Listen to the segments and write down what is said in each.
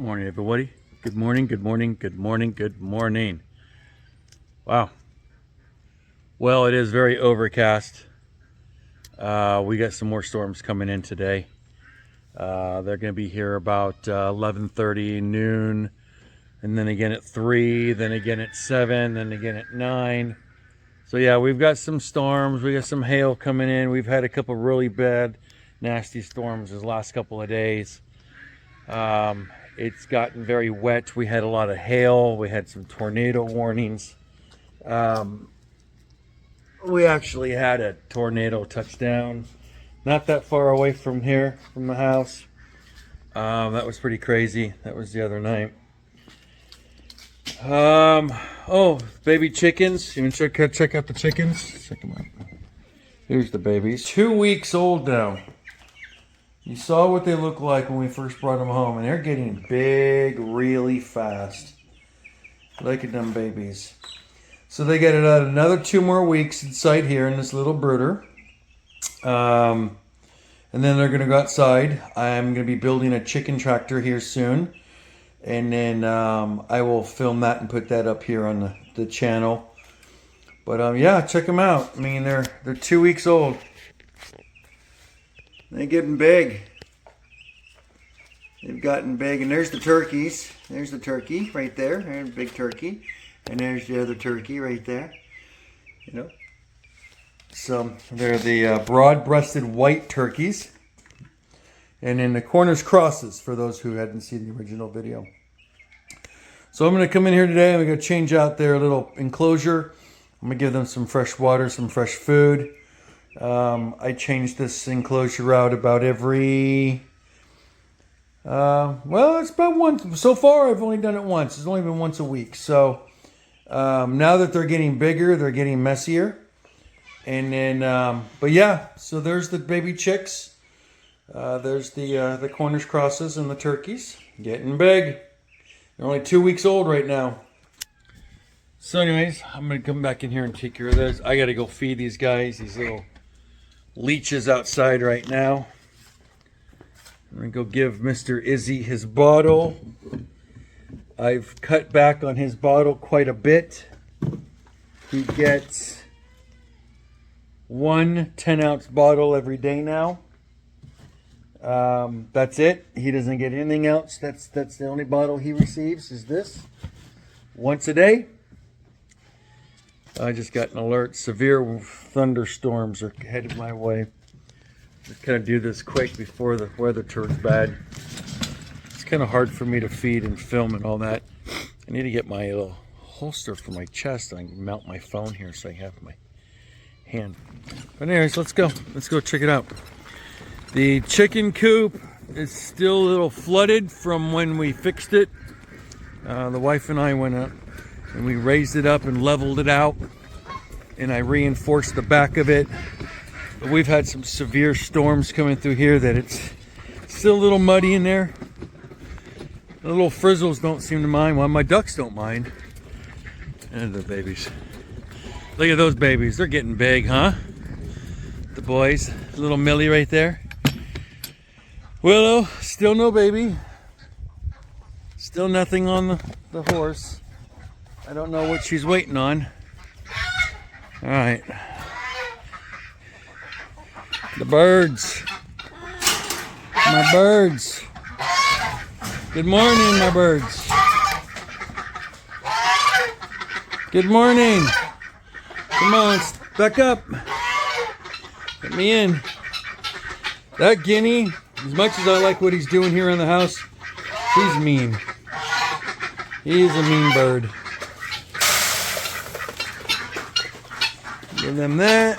morning, everybody. Good morning, good morning, good morning, good morning. Wow. Well, it is very overcast. We got some more storms coming in today. They're going to be here about 11:30, noon, and then again at 3, then again at 7, then again at 9. So yeah, we've got some storms. We got some hail coming in. We've had a couple really bad, nasty storms this last couple of days. It's gotten very wet. We had a lot of hail. We had some tornado warnings. We actually had a tornado touchdown not that far away from here, from the house. That was pretty crazy. That was the other night. Oh, baby chickens. You want to check out the chickens? Check them out. Here's the babies. 2 weeks old now. You saw what they looked like when we first brought them home, and they're getting big really fast. Look at them babies. So they got another 2 more weeks inside here in this little brooder. And then they're going to go outside. I'm going to be building a chicken tractor here soon. And then I will film that and put that up here on the channel. But yeah, check them out. I mean, they're 2 weeks old. They're getting big. They've gotten big. And there's the turkeys. There's the turkey right there. There's a big turkey. And there's the other turkey right there. You know. So they're the broad-breasted white turkeys. And then the Cornish crosses, for those who hadn't seen the original video. So I'm going to come in here today and we're going to change out their little enclosure. I'm going to give them some fresh water, some fresh food. I change this enclosure out about every... well, it's about once. So far, I've only done it once. It's only been once a week. So now that they're getting bigger, they're getting messier. And then, but yeah, so there's the baby chicks. There's the Cornish crosses and the turkeys getting big. They're only 2 weeks old right now. So anyways, I'm going to come back in here and take care of this. I got to go feed these guys, these little leeches outside right now. I'm going to go give Mr. Izzy his bottle. I've cut back on his bottle quite a bit. He gets one 10-ounce bottle every day now. That's it. He doesn't get anything else. That's the only bottle he receives is this. Once a day. I just got an alert. Severe thunderstorms are headed my way. Just kind of do this quick before the weather turns bad. It's kind of hard for me to feed and film and all that. I need to get my little holster for my chest. I can mount my phone here so I have my hand. But anyways, let's go. Let's go check it out. The chicken coop is still a little flooded from when we fixed it. The wife and I went up and we raised it up and leveled it out, and I reinforced the back of it. But we've had some severe storms coming through here that it's still a little muddy in there. The little frizzles don't seem to mind. Well, my ducks don't mind. And the babies. Look at those babies. They're getting big, huh? The boys. Little Millie right there. Willow, still no baby. Still nothing on the horse. I don't know what she's waiting on. All right. The birds. My birds. Good morning, my birds. Good morning. Come on, back up. Let me in. That guinea, as much as I like what he's doing here in the house, he's mean. He's a mean bird. Give them that.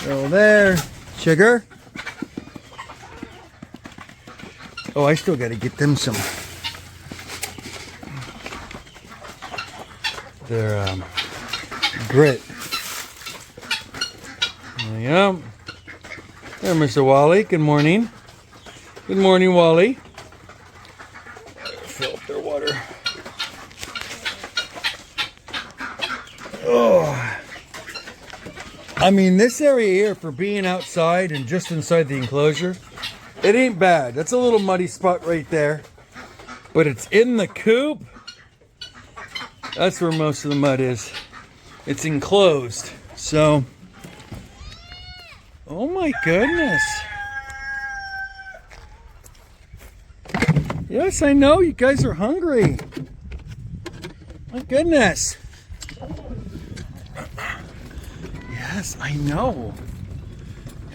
Go there. Sugar. Oh, I still got to get them some. Their grit. There you go. There, Mr. Wally. Good morning. Good morning, Wally. Fill up their water. Oh. I mean, this area here for being outside and just inside the enclosure, it ain't bad. That's a little muddy spot right there. But it's in the coop. That's where most of the mud is. It's enclosed. So, oh my goodness. Yes, I know you guys are hungry. My goodness. Yes, I know.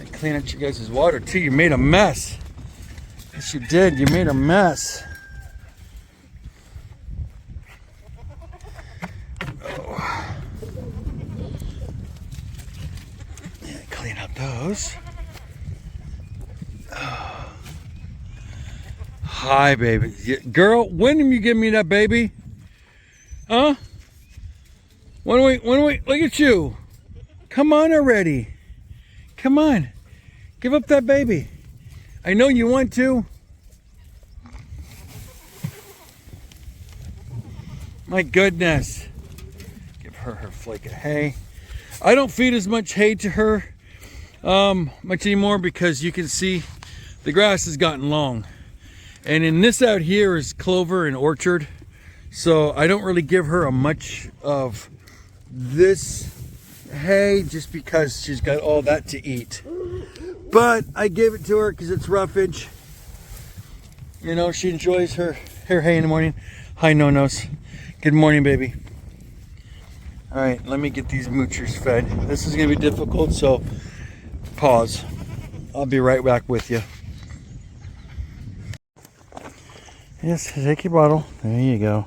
I clean out you guys' water too. You made a mess. Yes, you did. You made a mess. Oh. Yeah, clean up those. Oh. Hi, baby. Girl, when did you give me that baby? Huh? When we, look at you. Come on already. Come on. Give up that baby. I know you want to. My goodness. Give her her flake of hay. I don't feed as much hay to her much anymore because you can see the grass has gotten long. And in this out here is clover and orchard. So I don't really give her a much of this hay just because she's got all that to eat. But I gave it to her because it's roughage. You know, she enjoys her hay in the morning. Hi, no-nos. Good morning, baby. All right, let me get these moochers fed. This is going to be difficult, so pause. I'll be right back with you. Yes, take your bottle. There you go.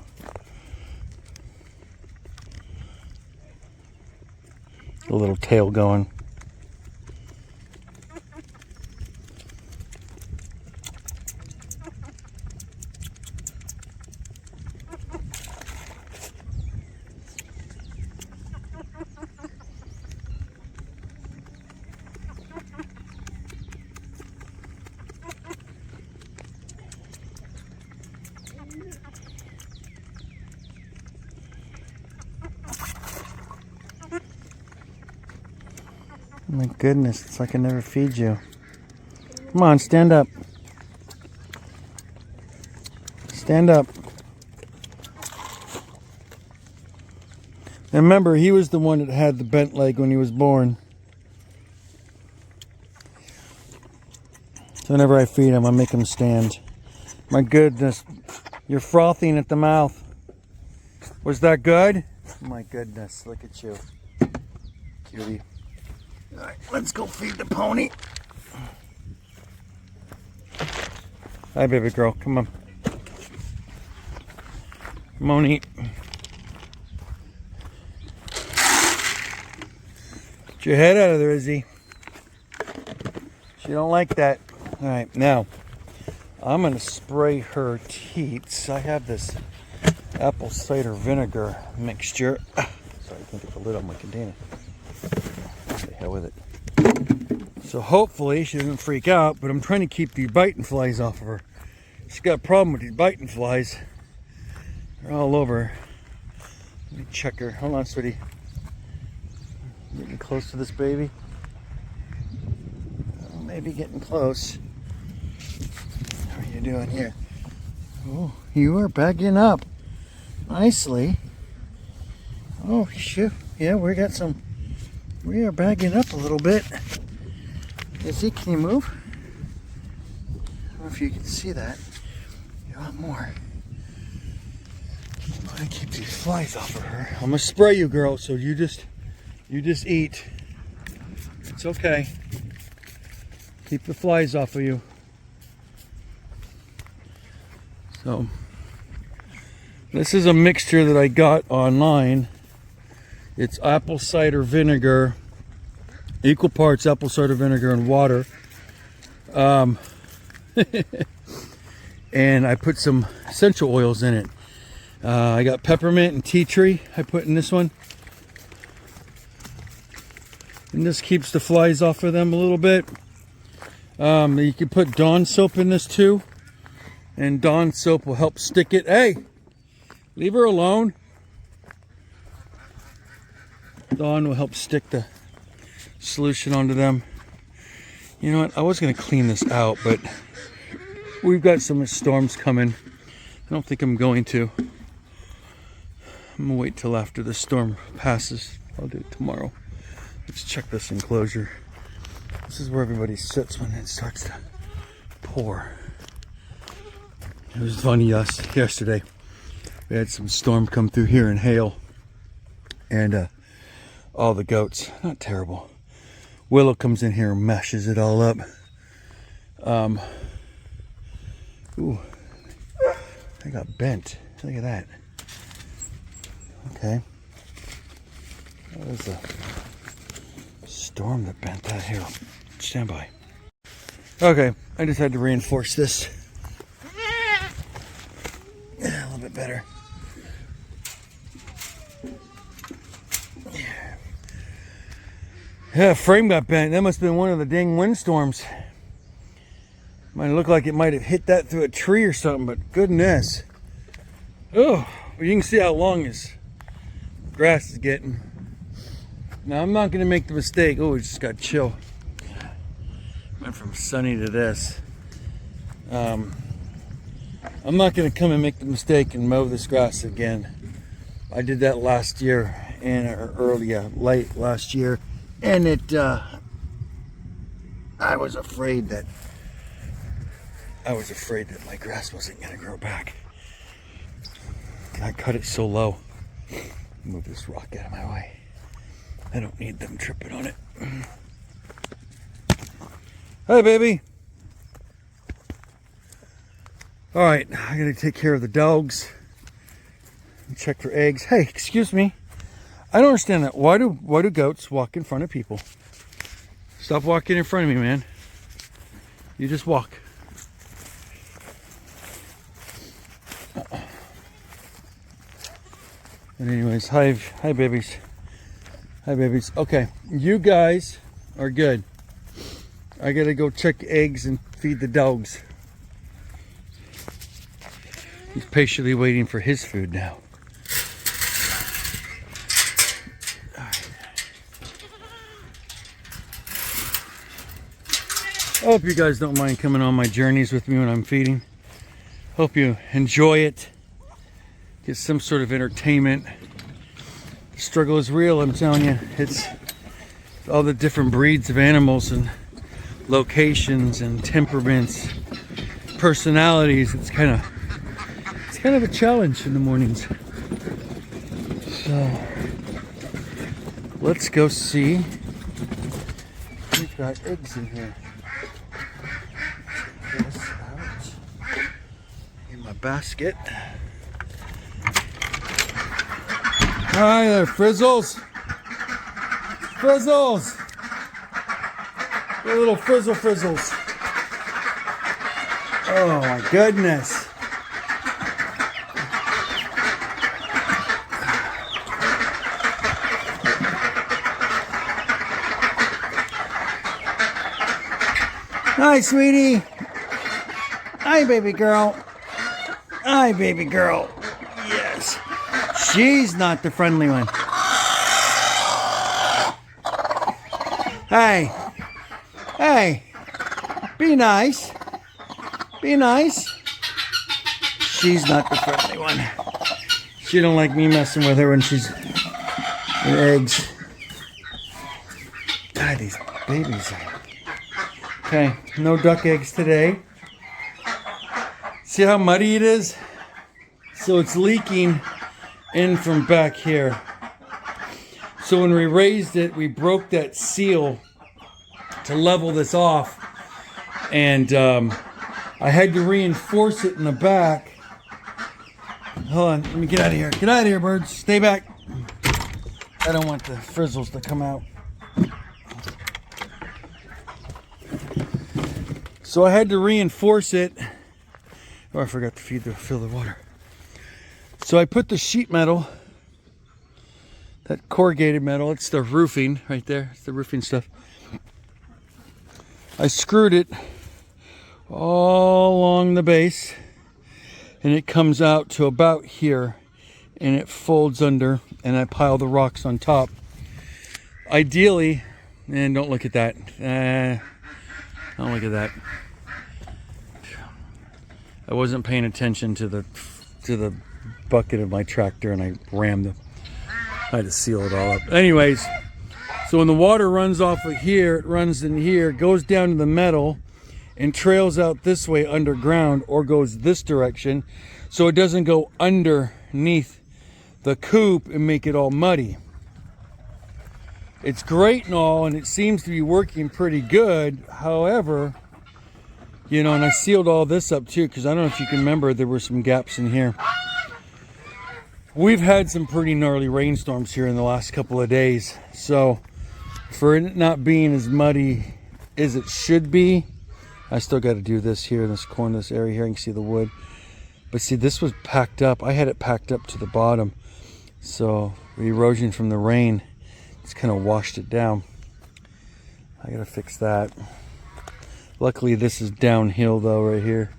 A little tail going. My goodness, it's like I never feed you. Come on, stand up. Stand up. And remember, he was the one that had the bent leg when he was born. So whenever I feed him, I make him stand. My goodness, you're frothing at the mouth. Was that good? My goodness, look at you. Cutie. All right, let's go feed the pony. Hi, baby girl. Come on. Come on, eat. Get your head out of there, Izzy. She don't like that. All right, now I'm gonna spray her teats. I have this apple cider vinegar mixture. Sorry, I can't get the lid on my container. The hell with it. So hopefully she doesn't freak out, but I'm trying to keep the biting flies off of her. She's got a problem with these biting flies. They're all over. Let me check her. Hold on, sweetie. Getting close to this baby. Oh, maybe getting close. How are you doing here? Oh, you are bagging up nicely. Oh, shoot. Yeah, we got some. We are bagging up a little bit. Izzy, can you move? I don't know if you can see that. You want more? I'm gonna keep these flies off of her. I'm gonna spray you, girl, so you just eat. It's okay. Keep the flies off of you. So, this is a mixture that I got online. It's apple cider vinegar, equal parts apple cider vinegar and water. And I put some essential oils in it. I got peppermint and tea tree I put in this one. And this keeps the flies off of them a little bit. You can put Dawn soap in this too. And Dawn soap will help stick it. Hey, leave her alone. Dawn will help stick the solution onto them. You know what? I was going to clean this out, but we've got some storms coming. I don't think I'm going to. I'm gonna wait till after the storm passes. I'll do it tomorrow. Let's check this enclosure. This is where everybody sits when it starts to pour. It was funny yesterday. We had some storm come through here and hail. And all the goats, not terrible. Willow comes in here and meshes it all up. Ooh, I got bent. Look at that. Okay. That was a storm that bent that here. Stand by. Okay, I just had to reinforce this. Yeah, a little bit better. Yeah, frame got bent. That must have been one of the dang windstorms. Might look like it might have hit that through a tree or something, but goodness. Oh, well, you can see how long his grass is getting. Now, I'm not going to make the mistake. Oh, it just got chill. Went from sunny to this. I'm not going to come and make the mistake and mow this grass again. I did that last year, late last year. And I was afraid that my grass wasn't going to grow back. I cut it so low. Move this rock out of my way. I don't need them tripping on it. Hi, baby. All right, I gotta take care of the dogs. Check for eggs. Hey, excuse me. I don't understand that. Why do goats walk in front of people? Stop walking in front of me, man. You just walk. But anyways, hi babies. Hi babies. Okay, you guys are good. I gotta go check eggs and feed the dogs. He's patiently waiting for his food now. I hope you guys don't mind coming on my journeys with me when I'm feeding. Hope you enjoy it. Get some sort of entertainment. The struggle is real, I'm telling you. It's all the different breeds of animals and locations and temperaments, personalities. It's kind of a challenge in the mornings. So let's go see. We've got eggs in here. This out in my basket. Hi there, Frizzles. Frizzles. The little frizzles. Oh my goodness. Hi, sweetie. Hi, baby girl. Hi, baby girl. Yes. She's not the friendly one. Hey. Hey. Be nice. Be nice. She's not the friendly one. She don't like me messing with her when she's in eggs. God, these babies are... Okay, no duck eggs today. See how muddy it is? So it's leaking in from back here. So when we raised it, we broke that seal to level this off. And I had to reinforce it in the back. Hold on, let me get out of here. Get out of here, birds. Stay back. I don't want the frizzles to come out. So I had to reinforce it. Oh, I forgot to fill the water. So I put the sheet metal, that corrugated metal, it's the roofing right there, it's the roofing stuff. I screwed it all along the base and it comes out to about here and it folds under and I pile the rocks on top. Ideally, and don't look at that. Don't look at that. I wasn't paying attention to the to the bucket of my tractor and I rammed them. I had to seal it all up. Anyways, so when the water runs off of here, it runs in here, goes down to the metal and trails out this way underground, or goes this direction, so it doesn't go underneath the coop and make it all muddy. It's great and all, and it seems to be working pretty good. However, you know, and I sealed all this up too, because I don't know if you can remember, there were some gaps in here. We've had some pretty gnarly rainstorms here in the last couple of days, so for it not being as muddy as it should be, I still got to do this here in this corner, this area here. You can see the wood, but see, this was packed up. I had it packed up to the bottom, so the erosion from the rain, it's kind of washed it down. I got to fix that. Luckily this is downhill though right here,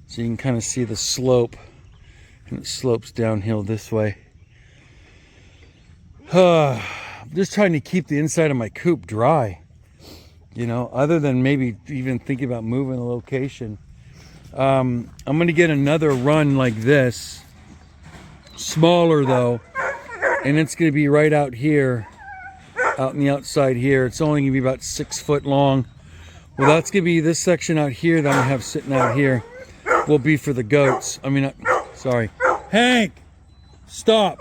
so you can kind of see the slope, and it slopes downhill this way. I'm just trying to keep the inside of my coop dry, you know, other than maybe even thinking about moving the location. I'm going to get another run like this, smaller though, and it's going to be right out here, out in the outside here. It's only going to be about 6 foot long. Well, that's going to be this section out here that I'm going to have sitting out here will be for the goats. I mean, sorry. Hank, stop.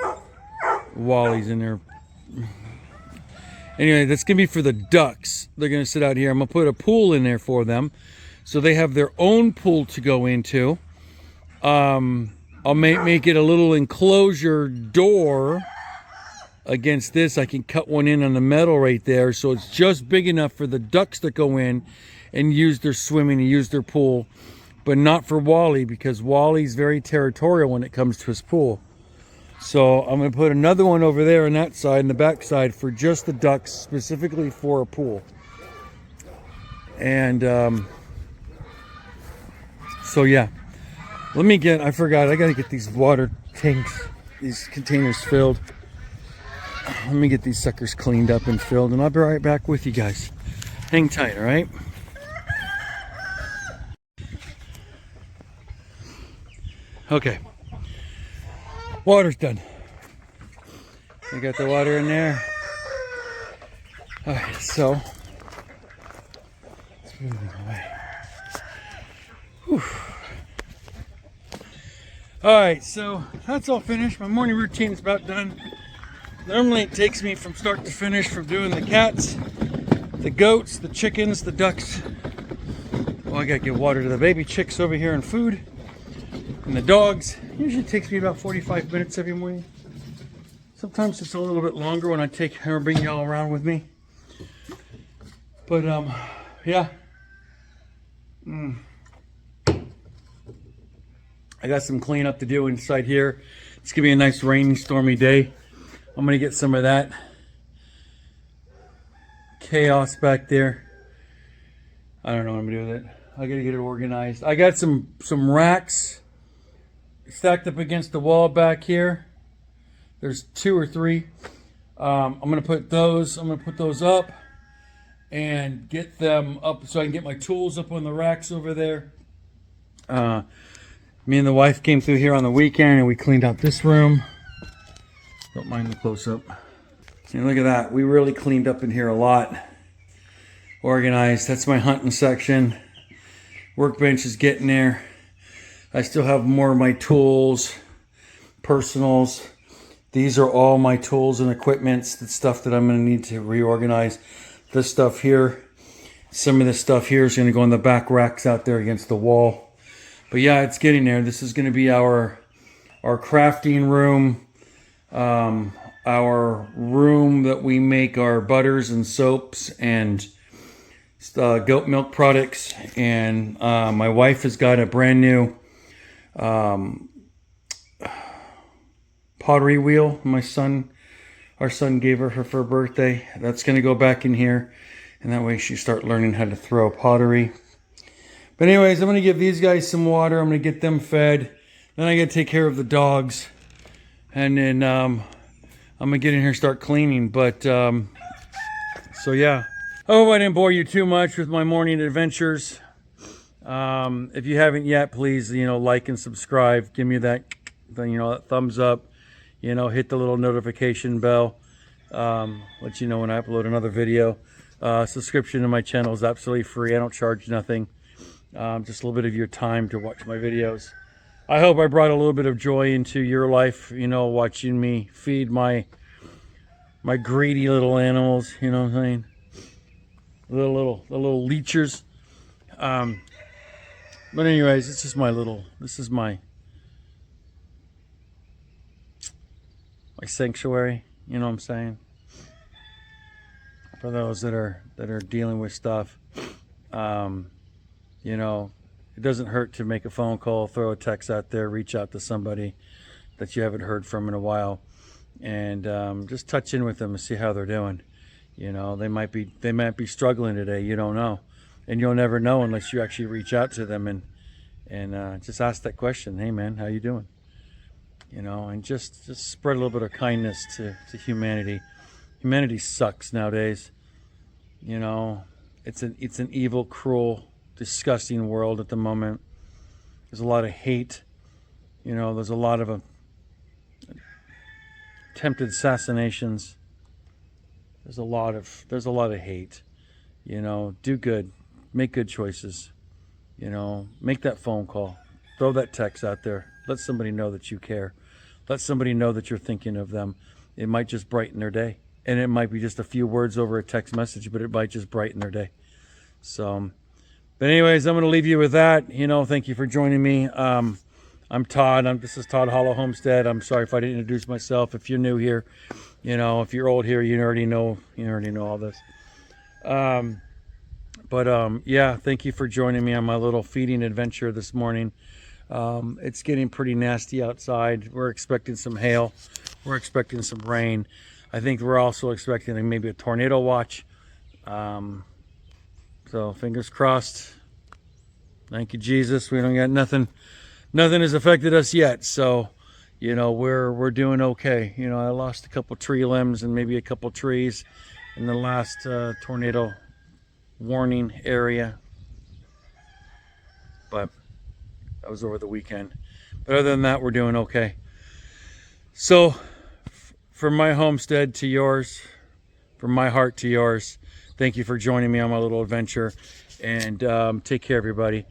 Wally's in there. Anyway, that's going to be for the ducks. They're going to sit out here. I'm going to put a pool in there for them, so they have their own pool to go into. I'll make it a little enclosure door against this. I can cut one in on the metal right there, so it's just big enough for the ducks to go in and use their swimming and use their pool, but not for Wally, because Wally's very territorial when it comes to his pool. So I'm going to put another one over there on that side, and the back side, for just the ducks, specifically for a pool. And so yeah, I forgot, I got to get these water tanks, these containers filled. Let me get these suckers cleaned up and filled, and I'll be right back with you guys. Hang tight, all right? Okay. Water's done. We got the water in there. All right, so let's move it away. Whew. All right, so that's all finished. My morning routine is about done. Normally it takes me from start to finish, from doing the cats, the goats, the chickens, the ducks. Well, I gotta give water to the baby chicks over here and food. And the dogs. Usually takes me about 45 minutes every morning. Sometimes it's a little bit longer when I bring y'all around with me. But yeah. I got some cleanup to do inside here. It's gonna be a nice rainy, stormy day. I'm gonna get some of that chaos back there. I don't know what I'm gonna do with it. I gotta get it organized. I got some racks stacked up against the wall back here. There's 2 or 3. I'm gonna put those up and get them up so I can get my tools up on the racks over there. Me and the wife came through here on the weekend and we cleaned out this room. Don't mind the close-up. See, look at that. We really cleaned up in here a lot. Organized. That's my hunting section. Workbench is getting there. I still have more of my tools, personals. These are all my tools and equipments, the stuff that I'm going to need to reorganize. This stuff here, some of this stuff here is going to go in the back racks out there against the wall. But yeah, it's getting there. This is going to be our crafting room, our room that we make our butters and soaps and goat milk products. And my wife has got a brand new pottery wheel our son gave her for her birthday. That's going to go back in here, and that way she start learning how to throw pottery. But anyways, I'm going to give these guys some water. I'm going to get them fed. Then I got to take care of the dogs, and then I'm going to get in here and start cleaning. But so yeah, I hope I didn't bore you too much with my morning adventures. If you haven't yet, please, like and subscribe. Give me that that thumbs up, hit the little notification bell, let you know when I upload another video. Subscription to my channel is absolutely free. I don't charge nothing. Just a little bit of your time to watch my videos. I hope I brought a little bit of joy into your life, watching me feed my greedy little animals, you know what I'm saying? The little leechers. But anyways, this is my sanctuary, you know what I'm saying? For those that are dealing with stuff, it doesn't hurt to make a phone call, throw a text out there, reach out to somebody that you haven't heard from in a while, and just touch in with them and see how they're doing. They might be struggling today. You don't know, and you'll never know unless you actually reach out to them and just ask that question. Hey man, how you doing? And just spread a little bit of kindness to humanity. Humanity sucks nowadays. It's an evil, cruel, disgusting world at the moment. There's a lot of hate. There's a lot of attempted assassinations. There's a lot of hate. Do good, make good choices. Make that phone call, throw that text out there. Let somebody know that you care. Let somebody know that you're thinking of them. It might just brighten their day. And it might be just a few words over a text message, but it might just brighten their day. So, but anyways, I'm going to leave you with that. Thank you for joining me. I'm Todd. This is Todd Hollow Homestead. I'm sorry if I didn't introduce myself. If you're new here, if you're old here, you already know all this. Yeah, thank you for joining me on my little feeding adventure this morning. It's getting pretty nasty outside. We're expecting some hail. We're expecting some rain. I think we're also expecting maybe a tornado watch. So fingers crossed. Thank you, Jesus. We don't got nothing has affected us yet. So, we're doing okay. I lost a couple tree limbs and maybe a couple trees in the last tornado warning area. But that was over the weekend. But other than that, we're doing okay. So, from my homestead to yours, from my heart to yours, thank you for joining me on my little adventure. And take care, everybody.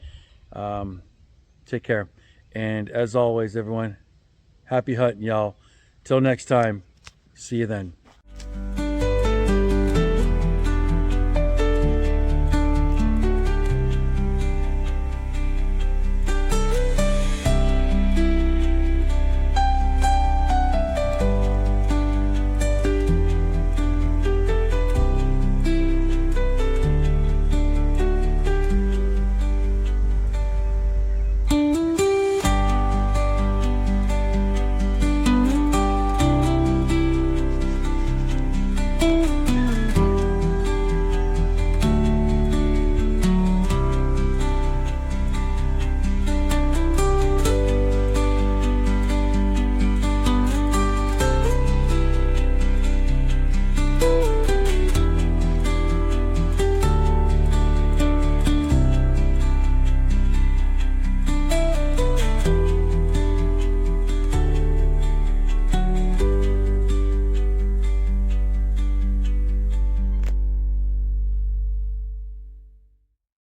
Take care. And as always, everyone, happy hunting, y'all. Till next time, see you then.